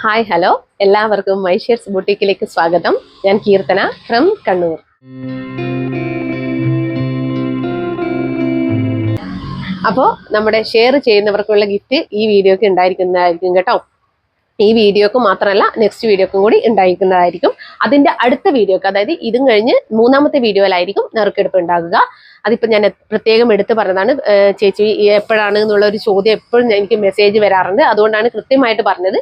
Hi hello എല്ലാവർക്കും മൈഷേഴ്സ് ബുട്ടീക്കിലേക്ക് സ്വാഗതം. ഞാൻ കീർത്തന ഫ്രം കണ്ണൂർ. അപ്പോൾ നമ്മുടെ ഷെയർ ചെയ്യുന്നവർക്കുള്ള ഗിഫ്റ്റ് ഈ വീഡിയോക്ക് ഉണ്ടായിരിക്കുന്നതായിരിക്കും കേട്ടോ. ഈ വീഡിയോക്ക് മാത്രമല്ല നെക്സ്റ്റ് വീഡിയോക്കും കൂടി ഉണ്ടായിരിക്കുന്നതായിരിക്കും. അതിന്റെ അടുത്ത വീഡിയോക്ക്, അതായത് ഇതും കഴിഞ്ഞ് മൂന്നാമത്തെ വീഡിയോയിലായിരിക്കും നറുക്കെടുപ്പ് ഉണ്ടാകുക. അതിപ്പോൾ ഞാൻ പ്രത്യേകം എടുത്ത് പറഞ്ഞതാണ്. ചേച്ചി എപ്പോഴാണ് എന്നുള്ള ഒരു ചോദ്യം എപ്പോഴും എനിക്ക് മെസ്സേജ് വരാറുണ്ട്. അതുകൊണ്ടാണ് കൃത്യമായിട്ട് പറഞ്ഞത്.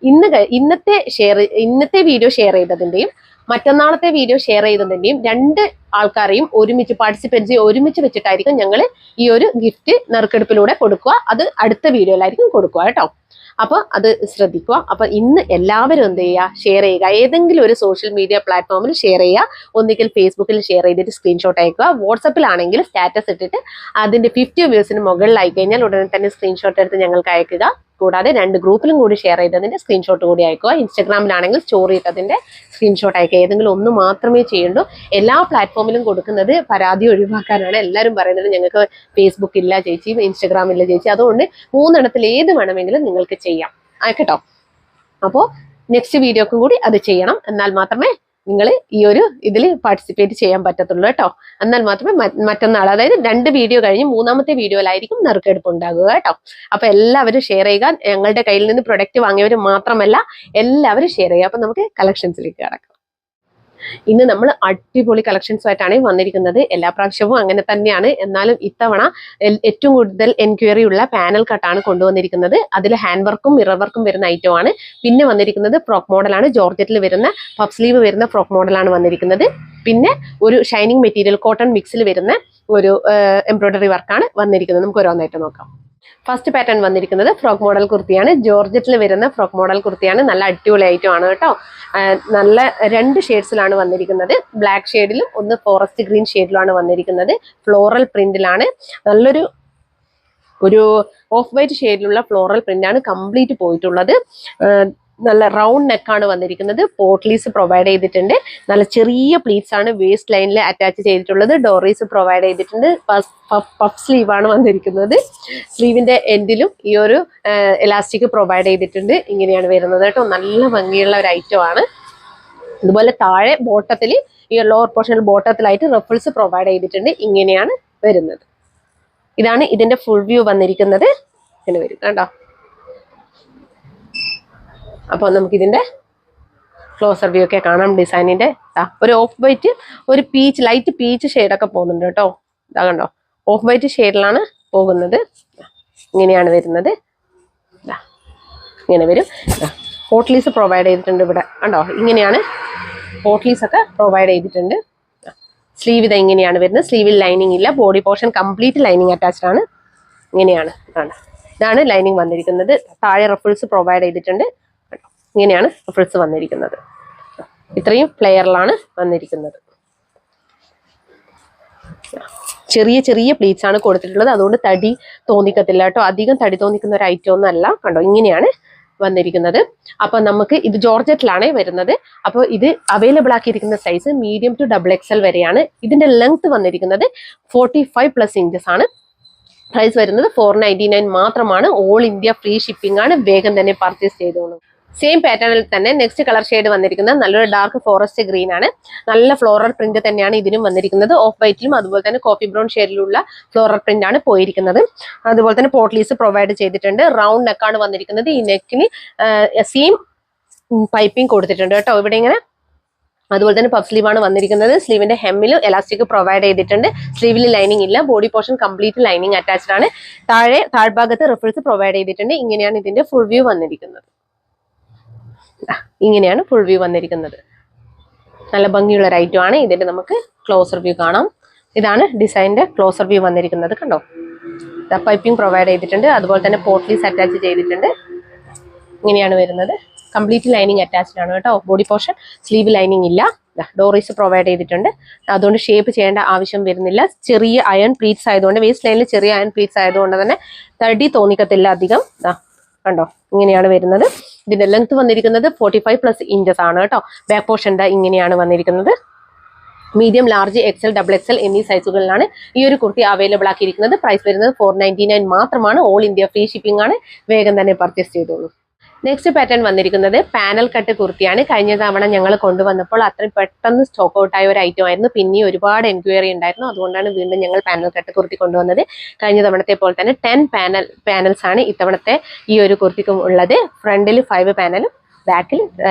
ഇന്നത്തെ വീഡിയോ ഷെയർ ചെയ്തതിന്റെയും മറ്റന്നാളത്തെ വീഡിയോ ഷെയർ ചെയ്തതിന്റെയും രണ്ട് ആൾക്കാരെയും ഒരുമിച്ച് പാർട്ടിസിപ്പൻസ് ഒരുമിച്ച് വെച്ചിട്ടായിരിക്കും ഞങ്ങൾ ഈ ഒരു ഗിഫ്റ്റ് നറുക്കെടുപ്പിലൂടെ കൊടുക്കുക. അത് അടുത്ത വീഡിയോയിലായിരിക്കും കൊടുക്കുക കേട്ടോ. അപ്പൊ അത് ശ്രദ്ധിക്കുക. അപ്പൊ ഇന്ന് എല്ലാവരും എന്ത് ചെയ്യുക, ഷെയർ ചെയ്യുക. ഏതെങ്കിലും ഒരു സോഷ്യൽ മീഡിയ പ്ലാറ്റ്ഫോമിൽ ഷെയർ ചെയ്യുക. ഒന്നുകിൽ ഫേസ്ബുക്കിൽ ഷെയർ ചെയ്തിട്ട് സ്ക്രീൻഷോട്ട് അയക്കുക. വാട്സപ്പിലാണെങ്കിൽ സ്റ്റാറ്റസ് ഇട്ടിട്ട് അതിന്റെ 50 വ്യൂസിന് മുകളിലായി കഴിഞ്ഞാൽ ഉടനെ തന്നെ സ്ക്രീൻഷോട്ട് എടുത്ത് ഞങ്ങൾക്ക് അയക്കുക. കൂടാതെ 2 ഗ്രൂപ്പിലും കൂടി ഷെയർ ചെയ്തതിന്റെ സ്ക്രീൻഷോട്ട് കൂടി അയക്കുക. ഇൻസ്റ്റാഗ്രാമിലാണെങ്കിൽ സ്റ്റോറി ഇട്ടതിന്റെ സ്ക്രീൻഷോട്ട് അയക്കുക. ഏതെങ്കിലും ഒന്ന് മാത്രമേ ചെയ്യണ്ടൂ. എല്ലാ പ്ലാറ്റ്ഫോമിലും കൊടുക്കുന്നത് പരാതി ഒഴിവാക്കാനാണ്. എല്ലാവരും പറയുന്നത് ഞങ്ങൾക്ക് ഫേസ്ബുക്ക് ഇല്ല ചേച്ചി, ഇൻസ്റ്റാഗ്രാം ഇല്ല ചേച്ചി. അതുകൊണ്ട് 3 എണ്ണത്തിൽ ഏത് വേണമെങ്കിലും നിങ്ങൾക്ക് ചെയ്യാം കേട്ടോ. അപ്പോൾ നെക്സ്റ്റ് വീഡിയോക്കും കൂടി അത് ചെയ്യണം. എന്നാൽ മാത്രമേ നിങ്ങൾ ഈ ഒരു ഇതിൽ പാർട്ടിസിപ്പേറ്റ് ചെയ്യാൻ പറ്റത്തുള്ളൂ കേട്ടോ. എന്നാൽ മാത്രമേ മറ്റന്നാൾ, അതായത് 2 വീഡിയോ കഴിഞ്ഞ് മൂന്നാമത്തെ വീഡിയോയിലായിരിക്കും നറുക്കെടുപ്പ് ഉണ്ടാകുക കേട്ടോ. അപ്പൊ എല്ലാവരും ഷെയർ ചെയ്യുക. ഞങ്ങളുടെ കയ്യിൽ നിന്ന് പ്രൊഡക്റ്റ് വാങ്ങിയവർ മാത്രമല്ല, എല്ലാവരും ഷെയർ ചെയ്യുക. അപ്പൊ നമുക്ക് കളക്ഷൻസിലേക്ക് കടക്കാം. ഇന്ന് നമ്മൾ അടിപൊളി കളക്ഷൻസുമായിട്ടാണ് വന്നിരിക്കുന്നത്. എല്ലാ പ്രാവശ്യവും അങ്ങനെ തന്നെയാണ്. എന്നാലും ഇത്തവണ ഏറ്റവും കൂടുതൽ എൻക്വയറി ഉള്ള പാനൽ കട്ടാണ് കൊണ്ടുവന്നിരിക്കുന്നത്. അതിൽ ഹാൻഡ് വർക്കും മിറർ വർക്കും വരുന്ന ഐറ്റം ആണ്. പിന്നെ വന്നിരിക്കുന്നത് ഫ്രോക്ക് മോഡലാണ്. ജോർജറ്റിൽ വരുന്ന പഫ് സ്ലീവ് വരുന്ന ഫ്രോക്ക് മോഡലാണ് വന്നിരിക്കുന്നത്. പിന്നെ ഒരു ഷൈനിങ് മെറ്റീരിയൽ കോട്ടൺ മിക്സിൽ വരുന്ന ഒരു എംബ്രോയിഡറി വർക്കാണ് വന്നിരിക്കുന്നത്. നമുക്ക് ഓരോന്നായിട്ട് നോക്കാം. ഫസ്റ്റ് പാറ്റേൺ വന്നിരിക്കുന്നത് ഫ്രോക്ക് മോഡൽ കുർത്തിയാണ്. ജോർജറ്റിൽ വരുന്ന ഫ്രോക്ക് മോഡൽ കുർത്തിയാണ്. നല്ല അടിപൊളി ഐറ്റം ആണ് കേട്ടോ. നല്ല 2 ഷെയ്ഡ്സിലാണ് വന്നിരിക്കുന്നത്. ബ്ലാക്ക് ഷെയ്ഡിലും ഒന്ന് ഫോറസ്റ്റ് ഗ്രീൻ ഷെയ്ഡിലാണ് വന്നിരിക്കുന്നത്. ഫ്ലോറൽ പ്രിന്റിലാണ്. നല്ലൊരു ഓഫ് വൈറ്റ് ഷെയ്ഡിലുള്ള ഫ്ലോറൽ പ്രിന്റാണ് കംപ്ലീറ്റ് പോയിട്ടുള്ളത്. നല്ല റൗണ്ട് നെക്കാണ് വന്നിരിക്കുന്നത്. പോട്ട്ലീസ് പ്രൊവൈഡ് ചെയ്തിട്ടുണ്ട്. നല്ല ചെറിയ പ്ലീറ്റ്സ് ആണ് വേസ്റ്റ് ലൈനിൽ അറ്റാച്ച് ചെയ്തിട്ടുള്ളത്. ഡോറീസ് പ്രൊവൈഡ് ചെയ്തിട്ടുണ്ട്. പഫ് സ്ലീവ് ആണ് വന്നിരിക്കുന്നത്. സ്ലീവിന്റെ എൻഡിലും ഈ ഒരു എലാസ്റ്റിക് പ്രൊവൈഡ് ചെയ്തിട്ടുണ്ട്. ഇങ്ങനെയാണ് വരുന്നത് കേട്ടോ. നല്ല ഭംഗിയുള്ള ഒരു ഐറ്റം ആണ്. അതുപോലെ താഴെ ബോട്ടത്തിൽ, ഈ ലോവർ പോർഷനിൽ ബോട്ടത്തിലായിട്ട് റഫിൾസ് പ്രൊവൈഡ് ചെയ്തിട്ടുണ്ട്. ഇങ്ങനെയാണ് വരുന്നത്. ഇതാണ് ഇതിന്റെ ഫുൾ വ്യൂ വന്നിരിക്കുന്നത്. ഇങ്ങനെ വരും കേട്ടോ. അപ്പോൾ നമുക്കിതിൻ്റെ ക്ലോസർ വ്യൂ ഒക്കെ കാണാം. ഡിസൈനിൻ്റെ ഒരു ഓഫ് വൈറ്റ്, ഒരു പീച്ച്, ലൈറ്റ് പീച്ച് ഷെയ്ഡൊക്കെ പോകുന്നുണ്ട് കേട്ടോ. ഇതാ കണ്ടോ, ഓഫ് വൈറ്റ് ഷെയ്ഡിലാണ് പോകുന്നത്. ഇങ്ങനെയാണ് വരുന്നത്. ഇങ്ങനെ വരും. പോട്ട്ലീസ് പ്രൊവൈഡ് ചെയ്തിട്ടുണ്ട് ഇവിടെ കണ്ടോ. ഇങ്ങനെയാണ് പോട്ട്ലീസ് ഒക്കെ പ്രൊവൈഡ് ചെയ്തിട്ടുണ്ട്. സ്ലീവ് ഇത് ഇങ്ങനെയാണ് വരുന്നത്. സ്ലീവിൽ ലൈനിങ് ഇല്ല. Body portion complete lining attached ആണ്. ഇങ്ങനെയാണ്. ഇതാണ് ലൈനിങ് വന്നിരിക്കുന്നത്. താഴെ റഫിൾസ് പ്രൊവൈഡ് ചെയ്തിട്ടുണ്ട്. ഇങ്ങനെയാണ് റഫിൾസ് വന്നിരിക്കുന്നത്. ഇത്രയും ഫ്ലെയറിലാണ് വന്നിരിക്കുന്നത്. ചെറിയ ചെറിയ പ്ലീറ്റ്സ് ആണ് കൊടുത്തിട്ടുള്ളത്. അതുകൊണ്ട് തടി തോന്നിക്കത്തില്ല കേട്ടോ. അധികം തടി തോന്നിക്കുന്ന ഒരു ഐറ്റം ഒന്നും അല്ല. കണ്ടോ, ഇങ്ങനെയാണ് വന്നിരിക്കുന്നത്. അപ്പൊ നമുക്ക് ഇത് ജോർജറ്റിലാണ് വരുന്നത്. അപ്പോൾ ഇത് അവൈലബിൾ ആക്കിയിരിക്കുന്ന സൈസ് മീഡിയം ടു XXL വരെയാണ്. ഇതിന്റെ ലെങ്ത് വന്നിരിക്കുന്നത് 45+ ഇഞ്ചസ് ആണ്. പ്രൈസ് വരുന്നത് 499 മാത്രമാണ്. ഓൾ ഇന്ത്യ ഫ്രീ ഷിപ്പിംഗ് ആണ്. വേഗം തന്നെ പർച്ചേസ് ചെയ്തോളൂ. സെയിം പാറ്റേണിൽ തന്നെ നെക്സ്റ്റ് കളർ ഷെയ്ഡ് വന്നിരിക്കുന്നത് നല്ലൊരു ഡാർക്ക് ഫോറസ്റ്റ് ഗ്രീൻ ആണ്. നല്ല ഫ്ലോറൽ പ്രിന്റ് തന്നെയാണ് ഇതിനും വന്നിരിക്കുന്നത്. ഓഫ് വൈറ്റിലും അതുപോലെ തന്നെ കോഫി ബ്രൗൺ ഷെയ്ഡിലുള്ള ഫ്ലോറൽ പ്രിന്റ് ആണ് പോയിരിക്കുന്നത്. അതുപോലെ തന്നെ പോട്ട്ലീസ് പ്രൊവൈഡ് ചെയ്തിട്ടുണ്ട്. റൗണ്ട് നെക്കാണ് വന്നിരിക്കുന്നത്. ഈ നെക്കിന് സെയിം പൈപ്പിംഗ് കൊടുത്തിട്ടുണ്ട് കേട്ടോ. ഇവിടെ ഇങ്ങനെ. അതുപോലെ തന്നെ പഫ് സ്ലീവ് ആണ് വന്നിരിക്കുന്നത്. സ്ലീവിന്റെ ഹെമ്മിൽ എലാസ്റ്റിക് പ്രൊവൈഡ് ചെയ്തിട്ടുണ്ട്. സ്ലീവിൽ ലൈനിങ് ഇല്ല. Body portion complete lining attached ആണ്. താഴ്ഭാഗത്ത് റിഫിൾസ് പ്രൊവൈഡ് ചെയ്തിട്ടുണ്ട്. ഇങ്ങനെയാണ് ഇതിന്റെ ഫുൾ വ്യൂ വന്നിരിക്കുന്നത്. ഇങ്ങനെയാണ് ഫുൾ വ്യൂ വന്നിരിക്കുന്നത്. നല്ല ഭംഗിയുള്ള ഒരു ഐറ്റം ആണ്. ഇതിന്റെ നമുക്ക് ക്ലോസർ വ്യൂ കാണാം. ഇതാണ് ഡിസൈനിന്റെ ക്ലോസർ വ്യൂ വന്നിരിക്കുന്നത്. കണ്ടോ, പൈപ്പിംഗ് പ്രൊവൈഡ് ചെയ്തിട്ടുണ്ട്. അതുപോലെ തന്നെ പോട്ട്ലീസ് അറ്റാച്ച് ചെയ്തിട്ടുണ്ട്. ഇങ്ങനെയാണ് വരുന്നത്. കംപ്ലീറ്റ് ലൈനിങ് അറ്റാച്ച്ഡ് ആണ് കേട്ടോ. ബോഡി പോർഷൻ സ്ലീവ് ലൈനിങ് ഇല്ല. ഡോറീസ് പ്രൊവൈഡ് ചെയ്തിട്ടുണ്ട്. അതുകൊണ്ട് ഷേപ്പ് ചെയ്യേണ്ട ആവശ്യം വരുന്നില്ല. ചെറിയ അയൺ പ്ലീറ്റ്സ് ആയതുകൊണ്ട്, വേസ്റ്റ് ലൈനിൽ ചെറിയ അയൺ പ്ലീറ്റ്സ് ആയതുകൊണ്ട് തന്നെ തടി തോന്നിക്കത്തില്ല അധികം. കണ്ടോ, ഇങ്ങനെയാണ് വരുന്നത്. ഇതിന്റെ ലെങ്ത് വന്നിരിക്കുന്നത് 45+ ഇഞ്ചസ് ആണ് കേട്ടോ. ബാക്ക് പോർഷൻ ഇങ്ങനെയാണ് വന്നിരിക്കുന്നത്. മീഡിയം, ലാർജ്, XL, XXL എന്നീ സൈസുകളിലാണ് ഈ ഒരു കുർത്തി അവൈലബിൾ ആക്കിയിരിക്കുന്നത്. പ്രൈസ് വരുന്നത് 499 മാത്രമാണ്. ഓൾ ഇന്ത്യ ഫ്രീ ഷിപ്പിംഗ് ആണ്. വേഗം തന്നെ പർച്ചേസ് ചെയ്തോളൂ. നെക്സ്റ്റ് പാറ്റേൺ വന്നിരിക്കുന്നത് പാനൽ കട്ട് കുർത്തിയാണ്. കഴിഞ്ഞ തവണ ഞങ്ങൾ കൊണ്ടുവന്നപ്പോൾ അത്രയും പെട്ടെന്ന് സ്റ്റോക്ക് ഔട്ട് ആയ ഒരു ഐറ്റം ആയിരുന്നു. പിന്നെ ഒരുപാട് എൻക്വയറി ഉണ്ടായിരുന്നു. അതുകൊണ്ടാണ് വീണ്ടും ഞങ്ങൾ പാനൽ കട്ട് കുർത്തി കൊണ്ടുവന്നത്. കഴിഞ്ഞ തവണത്തെ പോലെ തന്നെ 10 പാനൽസ് ആണ് ഇത്തവണത്തെ ഈ ഒരു കുർത്തിക്കും ഉള്ളത്. ഫ്രണ്ടിൽ 5 പാനലും ബാക്കിൽ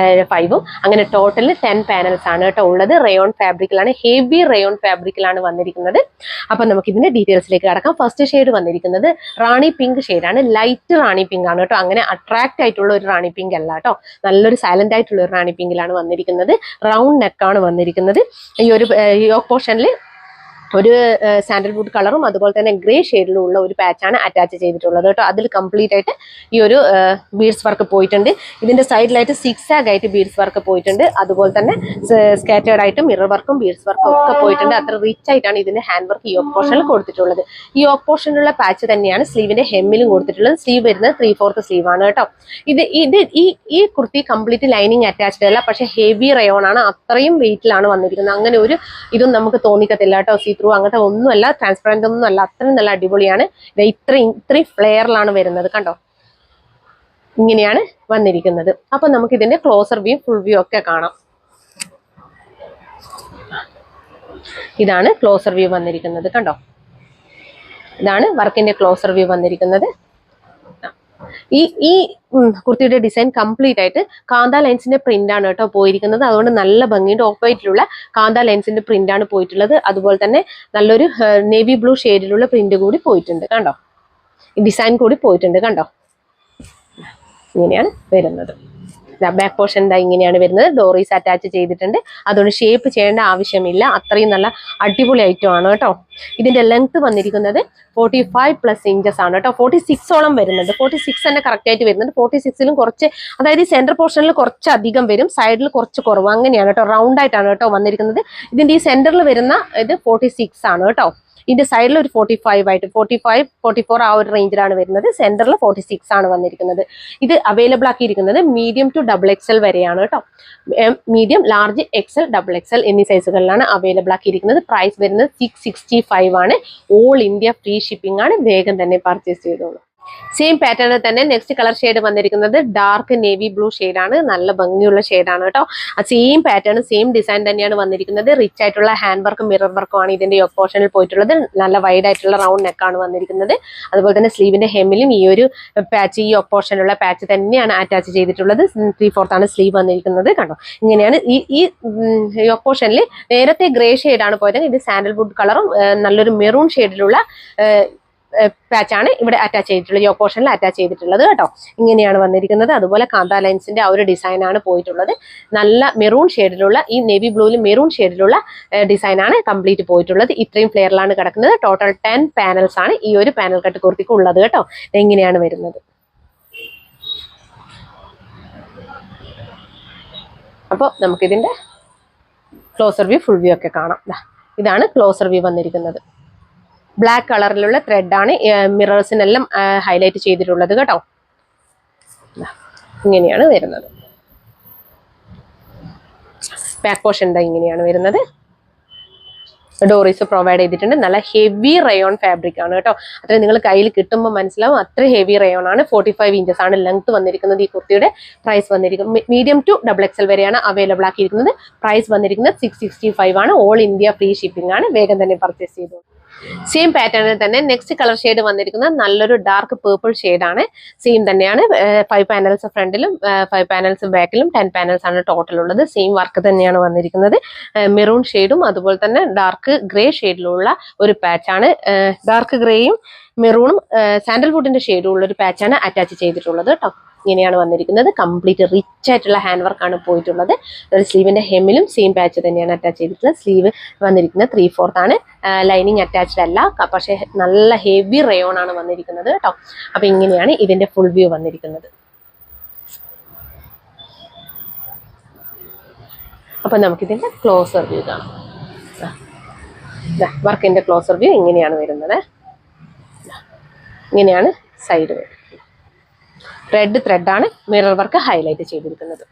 5ഉം, അങ്ങനെ ടോട്ടൽ 10 പാനൽസ് ആണ് കേട്ടോ ഉള്ളത്. റയോൺ ഫാബ്രിക്കിലാണ്, ഹെവി റയോൺ ഫാബ്രിക്കിലാണ് വന്നിരിക്കുന്നത്. അപ്പൊ നമുക്ക് ഇതിന്റെ ഡീറ്റെയിൽസിലേക്ക് കടക്കാം. ഫസ്റ്റ് ഷെയ്ഡ് വന്നിരിക്കുന്നത് റാണി പിങ്ക് ഷെയ്ഡാണ്. ലൈറ്റ് റാണി പിങ്ക് ആണ് കേട്ടോ. അങ്ങനെ അട്രാക്ട് ആയിട്ടുള്ള ഒരു റാണി പിങ്ക് അല്ല കേട്ടോ. നല്ലൊരു സൈലന്റ് ആയിട്ടുള്ള ഒരു റാണി പിങ്കിലാണ് വന്നിരിക്കുന്നത്. റൗണ്ട് നെക്കാണ് വന്നിരിക്കുന്നത്. ഈ ഒരു യോക്ക് പോർഷനിൽ ഒരു സാൻഡൽവുഡ് കളറും അതുപോലെ തന്നെ ഗ്രേ ഷെയ്ഡിലും ഉള്ള ഒരു പാച്ചാണ് അറ്റാച്ച് ചെയ്തിട്ടുള്ളത് കേട്ടോ. അതിൽ കംപ്ലീറ്റ് ആയിട്ട് ഈ ഒരു ബീഡ്സ് വർക്ക് പോയിട്ടുണ്ട്. ഇതിന്റെ സൈഡിലായിട്ട് സിക്സാഗ് ആയിട്ട് ബീഡ്സ് വർക്ക് പോയിട്ടുണ്ട്. അതുപോലെ തന്നെ സ്കാറ്റേർഡ് ആയിട്ട് മിറർ വർക്കും ബീഡ്സ് വർക്കും ഒക്കെ പോയിട്ടുണ്ട്. അത്ര റിച്ച് ആയിട്ടാണ് ഇതിന്റെ ഹാൻഡ് വർക്ക് യോക്ക് പോർഷനിൽ കൊടുത്തിട്ടുള്ളത്. ഈ യോക്ക് പോർഷനിലുള്ള പാച്ച് തന്നെയാണ് സ്ലീവിന്റെ ഹെമ്മിലും കൊടുത്തിട്ടുള്ളത്. സ്ലീവ് വരുന്നത് 3/4 സ്ലീവ് ആണ് കേട്ടോ. ഈ കുർത്തി കംപ്ലീറ്റ് ലൈനിങ് അറ്റാച്ച്ഡ് അല്ല, പക്ഷെ ഹെവി റയോൺ ആണ്. അത്രയും വെയിറ്റിലാണ് വന്നിരിക്കുന്നത്. അങ്ങനെ ഒരു ഇതും നമുക്ക് തോന്നിക്കത്തില്ല കേട്ടോ. ത്രൂ അങ്ങനത്തെ ഒന്നുമല്ല, ട്രാൻസ്പെറന്റ് ഒന്നും അല്ല. അത്രയും നല്ല അടിപൊളിയാണ്. ഇത്രയും ഫ്ലെയറിലാണ് വരുന്നത് കണ്ടോ. ഇങ്ങനെയാണ് വന്നിരിക്കുന്നത്. അപ്പൊ നമുക്ക് ഇതിന്റെ ക്ലോസർ വ്യൂ ഫുൾ വ്യൂ ഒക്കെ കാണാം. ഇതാണ് ക്ലോസർ വ്യൂ വന്നിരിക്കുന്നത് കണ്ടോ. ഇതാണ് വർക്കിന്റെ ക്ലോസർ വ്യൂ വന്നിരിക്കുന്നത്. ഈ കുർത്തിയുടെ ഡിസൈൻ കംപ്ലീറ്റ് ആയിട്ട് കാന്ത ലൈൻസിന്റെ പ്രിന്റ് ആണ് കേട്ടോ പോയിരിക്കുന്നത്. അതുകൊണ്ട് നല്ല ഭംഗിയുടെ ഓഫ് വൈറ്റിലുള്ള കാന്ത ലൈൻസിന്റെ പ്രിന്റ് ആണ് പോയിട്ടുള്ളത്. അതുപോലെ തന്നെ നല്ലൊരു നേവി ബ്ലൂ ഷെയ്ഡിലുള്ള പ്രിന്റ് കൂടി പോയിട്ടുണ്ട് കണ്ടോ. ഡിസൈൻ കൂടി പോയിട്ടുണ്ട് കണ്ടോ. ഇങ്ങനെയാണ് വരുന്നത്. ബാക്ക് പോർഷൻ ഇങ്ങനെയാണ് വരുന്നത്. ഡോറീസ് അറ്റാച്ച് ചെയ്തിട്ടുണ്ട്. അതുകൊണ്ട് ഷേപ്പ് ചെയ്യേണ്ട ആവശ്യമില്ല. അത്രയും നല്ല അടിപൊളി ഐറ്റം ആണ് കേട്ടോ. ഇതിന്റെ ലെങ്ത് വന്നിരിക്കുന്നത് 45+ ഇഞ്ചസ് ആണ് കേട്ടോ. 46ഓളം വരുന്നുണ്ട്. 46 തന്നെ കറക്റ്റ് ആയിട്ട് വരുന്നുണ്ട്. 46ലും കുറച്ച്, അതായത് ഈ സെന്റർ പോർഷനിൽ കുറച്ച് അധികം വരും, സൈഡിൽ കുറച്ച് കുറവ്, അങ്ങനെയാണ് കേട്ടോ. റൗണ്ട് ആയിട്ടാണ് കേട്ടോ വന്നിരിക്കുന്നത്. ഇതിന്റെ ഈ സെന്ററിൽ വരുന്ന ഇത് 46 ആണ് കേട്ടോ. ഇതിന്റെ സൈഡിൽ ഒരു 45 ആയിട്ട് 44 ആ ഒരു റേഞ്ചിലാണ് വരുന്നത്. സെന്ററിൽ 46 ആണ് വന്നിരിക്കുന്നത്. ഇത് അവൈലബിൾ ആക്കിയിരിക്കുന്നത് മീഡിയം ടു XXL വരെയാണ് കേട്ടോ. മീഡിയം, ലാർജ്, XL, XXL എന്നീ സൈസുകളിലാണ് അവൈലബിൾ ആക്കിയിരിക്കുന്നത്. പ്രൈസ് വരുന്നത് 665 ആണ്. ഓൾ ഇന്ത്യ ഫ്രീ ഷിപ്പിംഗ് ആണ്. വേഗം തന്നെ പർച്ചേസ് ചെയ്തോളൂ. സെയിം പാറ്റേണിൽ തന്നെ നെക്സ്റ്റ് കളർ ഷെയ്ഡ് വന്നിരിക്കുന്നത് ഡാർക്ക് നേവി ബ്ലൂ ഷെയ്ഡാണ്. നല്ല ഭംഗിയുള്ള ഷെയ്ഡാണ് കേട്ടോ. ആ സെയിം പാറ്റേൺ സെയിം ഡിസൈൻ തന്നെയാണ് വന്നിരിക്കുന്നത്. റിച്ച് ആയിട്ടുള്ള ഹാൻഡ് വർക്കും മിറർ വർക്കും ആണ് ഇതിന്റെ യോക്ക് പോർഷനിൽ പോയിട്ടുള്ളത്. നല്ല വൈഡ് ആയിട്ടുള്ള റൗണ്ട് നെക്കാണ് വന്നിരിക്കുന്നത്. അതുപോലെ തന്നെ സ്ലീവിന്റെ ഹെമ്മിലും ഈ ഒരു പാച്ച്, ഈ യോക്ക് പോർഷനിലുള്ള പാച്ച് തന്നെയാണ് അറ്റാച്ച് ചെയ്തിട്ടുള്ളത്. 3/4 ആണ് സ്ലീവ് വന്നിരിക്കുന്നത് കണ്ടോ. ഇങ്ങനെയാണ് ഈ യോക്ക് പോർഷനിൽ നേരത്തെ ഗ്രേ ഷെയ്ഡാണ് പോയത്. ഇത് സാൻഡൽവുഡ് കളറും നല്ലൊരു മെറൂൺ ഷെയ്ഡിലുള്ള പാച്ചാണ് ഇവിടെ അറ്റാച്ച് ചെയ്തിട്ടുള്ളത്, യോക്ക് പോർഷനിൽ അറ്റാച്ച് ചെയ്തിട്ടുള്ളത് കേട്ടോ. ഇങ്ങനെയാണ് വന്നിരിക്കുന്നത്. അതുപോലെ കാന്ത ലൈൻസിന്റെ ആ ഒരു ഡിസൈൻ ആണ് പോയിട്ടുള്ളത്. നല്ല മെറൂൺ ഷെയ്ഡിലുള്ള, ഈ നേവി ബ്ലൂവിൽ മെറൂൺ ഷെയ്ഡിലുള്ള ഡിസൈൻ ആണ് കംപ്ലീറ്റ് പോയിട്ടുള്ളത്. ഇത്രയും ഫ്ലെയറിലാണ് കിടക്കുന്നത്. ടോട്ടൽ 10 പാനൽസ് ആണ് ഈ ഒരു പാനൽ കട്ട് കുർത്തിക്ക് ഉള്ളത് കേട്ടോ. എങ്ങനെയാണ് വരുന്നത്. അപ്പോൾ നമുക്കിതിന്റെ ക്ലോസർ വ്യൂ ഫുൾ വ്യൂ ഒക്കെ കാണാം. ഇതാണ് ക്ലോസർ വ്യൂ വന്നിരിക്കുന്നത്. ബ്ലാക്ക് കളറിലുള്ള ത്രെഡാണ് മിറേഴ്സിനെല്ലാം ഹൈലൈറ്റ് ചെയ്തിട്ടുള്ളത് കേട്ടോ. ഇങ്ങനെയാണ് വരുന്നത്. ബാക്ക് പോർഷൻ ഇങ്ങനെയാണ് വരുന്നത്. ഡോറീസ് പ്രൊവൈഡ് ചെയ്തിട്ടുണ്ട്. നല്ല ഹെവി റയോൺ ഫാബ്രിക് ആണ് കേട്ടോ. അത്ര നിങ്ങൾ കയ്യിൽ കിട്ടുമ്പോൾ മനസ്സിലാവും. അത്ര ഹെവി റയോൺ ആണ്. 45 ഇഞ്ചസ് ആണ് ലെങ്ത് വന്നിരിക്കുന്നത്. ഈ കുർത്തിയുടെ പ്രൈസ് വന്നിരിക്കുന്നത് മീഡിയം ടു XXL വരെയാണ് അവൈലബിൾ ആക്കിയിരിക്കുന്നത്. പ്രൈസ് വന്നിരിക്കുന്നത് 665 ആണ്. ഓൾ ഇന്ത്യ ഫ്രീ ഷിപ്പിംഗ് ആണ്. വേഗം തന്നെ പർച്ചേസ് ചെയ്തു. സെയിം പാറ്റേണിൽ തന്നെ നെക്സ്റ്റ് കളർ ഷെയ്ഡ് വന്നിരിക്കുന്നത് നല്ലൊരു ഡാർക്ക് പേർപ്പിൾ ഷെയ്ഡാണ്. സെയിം തന്നെയാണ്. 5 പാനൽസ് ഫ്രണ്ടിലും 5 പാനൽസ് ബാക്കിലും 10 പാനൽസ് ആണ് ടോട്ടൽ ഉള്ളത്. സെയിം വർക്ക് തന്നെയാണ് വന്നിരിക്കുന്നത്. മെറൂൺ ഷെയ്ഡും അതുപോലെ തന്നെ ഡാർക്ക് ഗ്രേ ഷെയ്ഡിലുള്ള ഒരു പാച്ചാണ്. ഡാർക്ക് ഗ്രേയും മെറൂണും സാൻഡൽവുഡിന്റെ ഷെയ്ഡും ഉള്ള ഒരു പാച്ചാണ് അറ്റാച്ച് ചെയ്തിട്ടുള്ളത് കേട്ടോ. ഇങ്ങനെയാണ് വന്നിരിക്കുന്നത്. കംപ്ലീറ്റ് റിച്ച് ആയിട്ടുള്ള ഹാൻഡ് വർക്കാണ് പോയിട്ടുള്ളത്. സ്ലീവിന്റെ ഹെമ്മിലും സെയിം പാച്ച് തന്നെയാണ് അറ്റാച്ച് ചെയ്തിട്ടുള്ളത്. സ്ലീവ് വന്നിരിക്കുന്നത് 3/4 ആണ്. ലൈനിങ് അറ്റാച്ച്ഡ് അല്ല, പക്ഷെ നല്ല ഹെവി റയോൺ ആണ് വന്നിരിക്കുന്നത് കേട്ടോ. അപ്പൊ ഇങ്ങനെയാണ് ഇതിന്റെ ഫുൾ വ്യൂ വന്നിരിക്കുന്നത്. അപ്പൊ നമുക്കിതിന്റെ ക്ലോസർ വ്യൂ കാണാം. വർക്കിന്റെ ക്ലോസർ വ്യൂ ഇങ്ങനെയാണ് വരുന്നത്. ഇങ്ങനെയാണ് സൈഡ് വരുന്നത്. റെഡ് ത്രെഡാണ് മിറർ വർക്ക് ഹൈലൈറ്റ് ചെയ്തിരിക്കുന്നത്.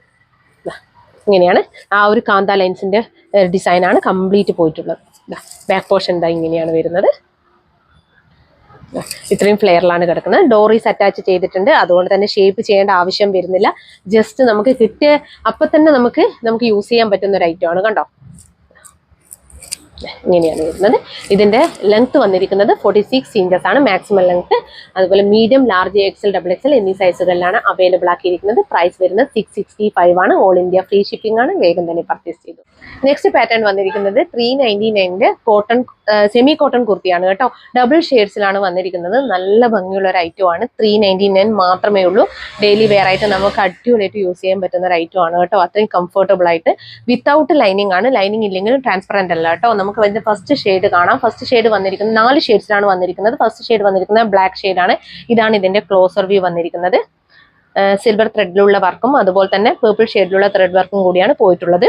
ഇങ്ങനെയാണ് ആ ഒരു കാന്ത ലൈൻസിന്റെ ഡിസൈനാണ് കംപ്ലീറ്റ് പോയിട്ടുള്ളത്. ബാക്ക് പോർഷൻ ഇങ്ങനെയാണ് വരുന്നത്. ഇത്രയും ഫ്ലെയറിലാണ് കിടക്കുന്നത്. ഡോറീസ് അറ്റാച്ച് ചെയ്തിട്ടുണ്ട്, അതുകൊണ്ട് തന്നെ ഷേപ്പ് ചെയ്യേണ്ട ആവശ്യം വരുന്നില്ല. ജസ്റ്റ് നമുക്ക് കിട്ടിയ അപ്പം തന്നെ നമുക്ക് യൂസ് ചെയ്യാൻ പറ്റുന്ന ഒരു ഐറ്റം ആണ്. കണ്ടോ, ഇങ്ങനെയാണ് വരുന്നത്. ഇതിന്റെ ലെങ്ത് വന്നിരിക്കുന്നത് 46 ഇഞ്ചസ് ആണ് മാക്സിമം ലെങ്ത്. അതുപോലെ medium, large, XL, double XL എന്നീ സൈസുകളിലാണ് അവൈലബിൾ ആക്കിയിരിക്കുന്നത്. പ്രൈസ് വരുന്നത് 665 ആണ്. ഓൾ ഇന്ത്യ ഫ്രീ ഷിപ്പിംഗ് ആണ്. വേഗം തന്നെ പർച്ചേസ് ചെയ്തു. നെക്സ്റ്റ് പാറ്റേൺ വന്നിരിക്കുന്നത് 399 കോട്ടൺ സെമി കോട്ടൺ കുർത്തിയാണ് കേട്ടോ. ഡബിൾ ഷെയ്ഡ്സിലാണ് വന്നിരിക്കുന്നത്. നല്ല ഭംഗിയുള്ള ഒരു ഐറ്റം ആണ്. 399 മാത്രമേ ഉള്ളൂ. ഡെയിലി വെയർ ആയിട്ട് നമുക്ക് അടിപൊളിയായിട്ട് യൂസ് ചെയ്യാൻ പറ്റുന്ന ഒരു ഐറ്റം ആണ് കേട്ടോ. അത്രയും കംഫർട്ടബിൾ ആയിട്ട്, വിത്തൗട്ട് ലൈനിങ് ആണ്. ലൈനിങ് ഇല്ലെങ്കിലും ട്രാൻസ്പെറന്റ് അല്ല കേട്ടോ. നമുക്ക് അതിന്റെ ഫസ്റ്റ് ഷെയ്ഡ് കാണാം. ഫസ്റ്റ് ഷെയ്ഡ് വന്നിരിക്കുന്നത് 4 ഷെയ്ഡ്സിലാണ് വന്നിരിക്കുന്നത്. ഫസ്റ്റ് ഷെയ്ഡ് വന്നിരിക്കുന്നത് ബ്ലാക്ക് ഷെയ്ഡ് ആണ്. ഇതാണ് ഇതിന്റെ ക്ലോസർ വ്യൂ വന്നിരിക്കുന്നത്. സിൽവർ ത്രെഡിലുള്ള വർക്കും അതുപോലെ തന്നെ പേർപ്പിൾ ഷെയ്ഡിലുള്ള ത്രെഡ് വർക്കും കൂടിയാണ് പോയിട്ടുള്ളത്.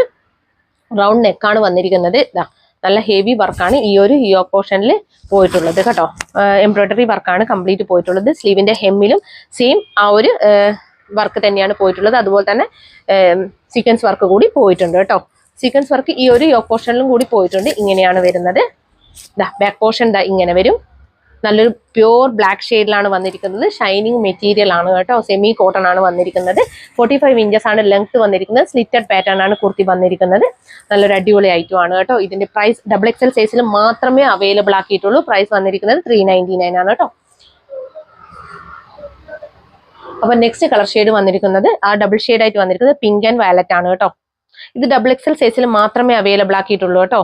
റൗണ്ട് നെക്കാണ് വന്നിരിക്കുന്നത്. ഇതാ നല്ല ഹെവി വർക്കാണ് ഈ ഒരു യോക്ക് പോർഷനിൽ പോയിട്ടുള്ളത് കേട്ടോ. എംബ്രോയിഡറി വർക്കാണ് കംപ്ലീറ്റ് പോയിട്ടുള്ളത്. സ്ലീവിന്റെ ഹെമ്മിലും സെയിം ആ ഒരു വർക്ക് തന്നെയാണ് പോയിട്ടുള്ളത്. അതുപോലെ തന്നെ സീക്വൻസ് വർക്ക് കൂടി പോയിട്ടുണ്ട് കേട്ടോ. സീക്വൻസ് വർക്ക് ഈ ഒരു യോക്ക് പോർഷനിലും കൂടി പോയിട്ടുണ്ട്. ഇങ്ങനെയാണ് വരുന്നത്. ബാക്ക് പോർഷൻ ഇങ്ങനെ വരും. നല്ലൊരു പ്യൂർ ബ്ലാക്ക് ഷെയ്ഡിലാണ് വന്നിരിക്കുന്നത്. ഷൈനിങ് മെറ്റീരിയൽ ആണ് കേട്ടോ. സെമി കോട്ടൺ ആണ് വന്നിരിക്കുന്നത്. 45 ഇഞ്ചസ് ആണ് ലെങ്ത് വന്നിരിക്കുന്നത്. സ്ലിറ്റഡ് പാറ്റേൺ ആണ് കുർത്തി വന്നിരിക്കുന്നത്. നല്ലൊരു അടിപൊളി ഐറ്റം ആണ് കേട്ടോ. ഇതിന്റെ പ്രൈസ് ഡബിൾ എക്സൽ സൈസിൽ മാത്രമേ അവൈലബിൾ ആക്കിയിട്ടുള്ളൂ. പ്രൈസ് വന്നിരിക്കുന്നത് 399 ആണ് കേട്ടോ. അപ്പൊ നെക്സ്റ്റ് കളർ ഷെയ്ഡ് വന്നിരിക്കുന്നത് ആ ഡബിൾ ഷെയ്ഡ് ആയിട്ട് വന്നിരിക്കുന്നത് പിങ്ക് ആൻഡ് വയലറ്റ് ആണ് കേട്ടോ. ഇത് ഡബിൾ എക്സൽ സൈസിൽ മാത്രമേ അവൈലബിൾ ആക്കിയിട്ടുള്ളൂ കേട്ടോ.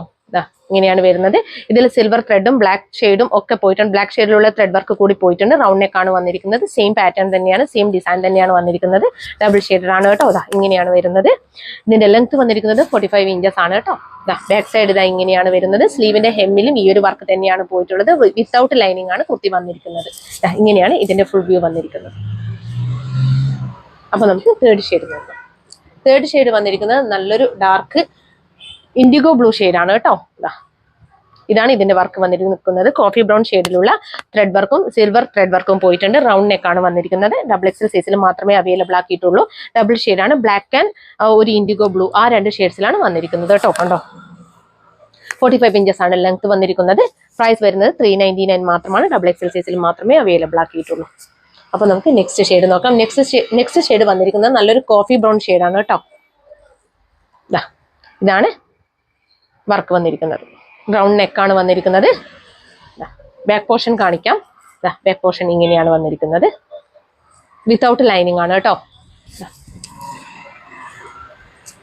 ഇങ്ങനെയാണ് വരുന്നത്. ഇതിൽ സിൽവർ ത്രെഡും ബ്ലാക്ക് ഷെയ്ഡും ഒക്കെ പോയിട്ടുണ്ട്. ബ്ലാക്ക് ഷെയ്ഡിലുള്ള ത്രെഡ് വർക്ക് കൂടി പോയിട്ടുണ്ട്. റൗണ്ട് നെക്കാണ് വന്നിരിക്കുന്നത്. സെയിം പാറ്റേൺ തന്നെയാണ്, സെയിം ഡിസൈൻ തന്നെയാണ് വന്നിരിക്കുന്നത്. ഡബിൾ ഷെയ്ഡ് ആണ് കേട്ടോ. ഇങ്ങനെയാണ് വരുന്നത്. ഇതിന്റെ ലെങ്ത് വന്നിരിക്കുന്നത് 45 ഇഞ്ചസ് ആണ് കേട്ടോ. ബാക്ക് സൈഡ് ഇങ്ങനെയാണ് വരുന്നത്. സ്ലീവിന്റെ ഹെമ്മിലും ഈ ഒരു വർക്ക് തന്നെയാണ് പോയിട്ടുള്ളത്. വിത്തൗട്ട് ലൈനിങ് ആണ് കുർത്തി വന്നിരിക്കുന്നത്. ഇങ്ങനെയാണ് ഇതിന്റെ ഫുൾ വ്യൂ വന്നിരിക്കുന്നത്. അപ്പൊ നമുക്ക് തേർഡ് ഷെയ്ഡ് നോക്കാം. തേർഡ് ഷെയ്ഡ് വന്നിരിക്കുന്നത് നല്ലൊരു ഡാർക്ക് ഇൻഡിഗോ ബ്ലൂ ഷെയ്ഡാണ് കേട്ടോ. ഇതാണ് ഇതിന്റെ വർക്ക് വന്നിരിക്കുന്നത്. കോഫി ബ്രൗൺ ഷെയ്ഡിലുള്ള ത്രെഡ് വർക്കും സിൽവർ ത്രെഡ് വർക്കും പോയിട്ടുണ്ട്. റൗണ്ട് നെക്കാണ് വന്നിരിക്കുന്നത്. ഡബിൾ എക്സൽ സൈസിൽ മാത്രമേ അവൈലബിൾ ആക്കിയിട്ടുള്ളൂ. ഡബിൾ ഷെയ്ഡാണ്. ബ്ലാക്ക് ആൻഡ് ഒരു ഇൻഡിഗോ ബ്ലൂ, ആ 2 ഷെയ്ഡ്സിലാണ് വന്നിരിക്കുന്നത് കേട്ടോ. കണ്ടോ, 45 ഇഞ്ചസ് ആണ് ലെങ്ത് വന്നിരിക്കുന്നത്. പ്രൈസ് വരുന്നത് 399 മാത്രമാണ്. ഡബിൾ എക്സൽ സൈസിൽ മാത്രമേ അവൈലബിൾ ആക്കിയിട്ടുള്ളൂ. അപ്പൊ നമുക്ക് നെക്സ്റ്റ് ഷെയ്ഡ് നോക്കാം. നെക്സ്റ്റ് ഷെയ്ഡ് വന്നിരിക്കുന്നത് നല്ലൊരു കോഫി ബ്രൗൺ ഷെയ്ഡാണ് കേട്ടോ. ഇതാണ് വർക്ക് വന്നിരിക്കുന്നത്. റൗണ്ട് നെക്കാണ് വന്നിരിക്കുന്നത്. ബാക്ക് പോർഷൻ കാണിക്കാം. ബാക്ക് പോർഷൻ ഇങ്ങനെയാണ് വന്നിരിക്കുന്നത്. വിത്തൗട്ട് ലൈനിങ് ആണ് കേട്ടോ.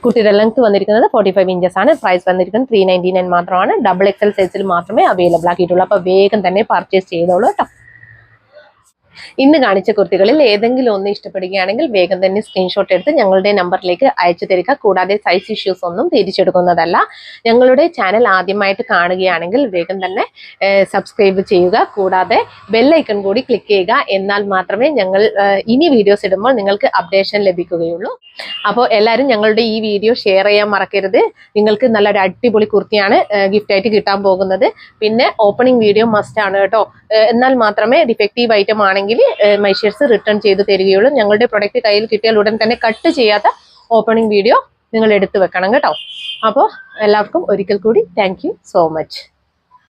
കുർത്തിയുടെ ലെങ്ത് വന്നിരിക്കുന്നത് 45 ഇഞ്ചസ് ആണ്. പ്രൈസ് വന്നിരിക്കുന്നത് 399 മാത്രമാണ്. ഡബിൾ എക്സൽ സൈസിൽ മാത്രമേ അവൈലബിൾ ആക്കിയിട്ടുള്ളൂ. അപ്പൊ വേഗം തന്നെ പർച്ചേസ് ചെയ്തോളൂ കേട്ടോ. ഇന്ന് കാണിച്ച കുർത്തികളിൽ ഏതെങ്കിലും ഒന്ന് ഇഷ്ടപ്പെടുകയാണെങ്കിൽ വേഗം തന്നെ സ്ക്രീൻഷോട്ട് എടുത്ത് ഞങ്ങളുടെ നമ്പറിലേക്ക് അയച്ചു തരിക. കൂടാതെ സൈസ് ഇഷ്യൂസ് ഒന്നും തിരിച്ചെടുക്കുന്നതല്ല. ഞങ്ങളുടെ ചാനൽ ആദ്യമായിട്ട് കാണുകയാണെങ്കിൽ വേഗം തന്നെ സബ്സ്ക്രൈബ് ചെയ്യുക. കൂടാതെ ബെല്ലൈക്കൺ കൂടി ക്ലിക്ക് ചെയ്യുക. എന്നാൽ മാത്രമേ ഞങ്ങൾ ഇനി വീഡിയോസ് ഇടുമ്പോൾ നിങ്ങൾക്ക് അപ്ഡേഷൻ ലഭിക്കുകയുള്ളൂ. അപ്പോൾ എല്ലാവരും ഞങ്ങളുടെ ഈ വീഡിയോ ഷെയർ ചെയ്യാൻ മറക്കരുത്. നിങ്ങൾക്ക് നല്ലൊരു അടിപൊളി കുർത്തിയാണ് ഗിഫ്റ്റ് ആയിട്ട് കിട്ടാൻ പോകുന്നത്. പിന്നെ ഓപ്പണിംഗ് വീഡിയോ മസ്റ്റ് ആണ് കേട്ടോ. എന്നാൽ മാത്രമേ ഡിഫക്റ്റീവ് ഐറ്റം ആണെങ്കിൽ മൈഷേഴ്സ് റിട്ടേൺ ചെയ്ത് തരികയുള്ളൂ. ഞങ്ങളുടെ പ്രൊഡക്റ്റ് കയ്യിൽ കിട്ടിയാൽ ഉടൻ തന്നെ കട്ട് ചെയ്യാത്ത ഓപ്പണിംഗ് വീഡിയോ നിങ്ങൾ എടുത്തു വെക്കണം കേട്ടോ. അപ്പോൾ എല്ലാവർക്കും ഒരിക്കൽ കൂടി താങ്ക് യു സോ മച്ച്.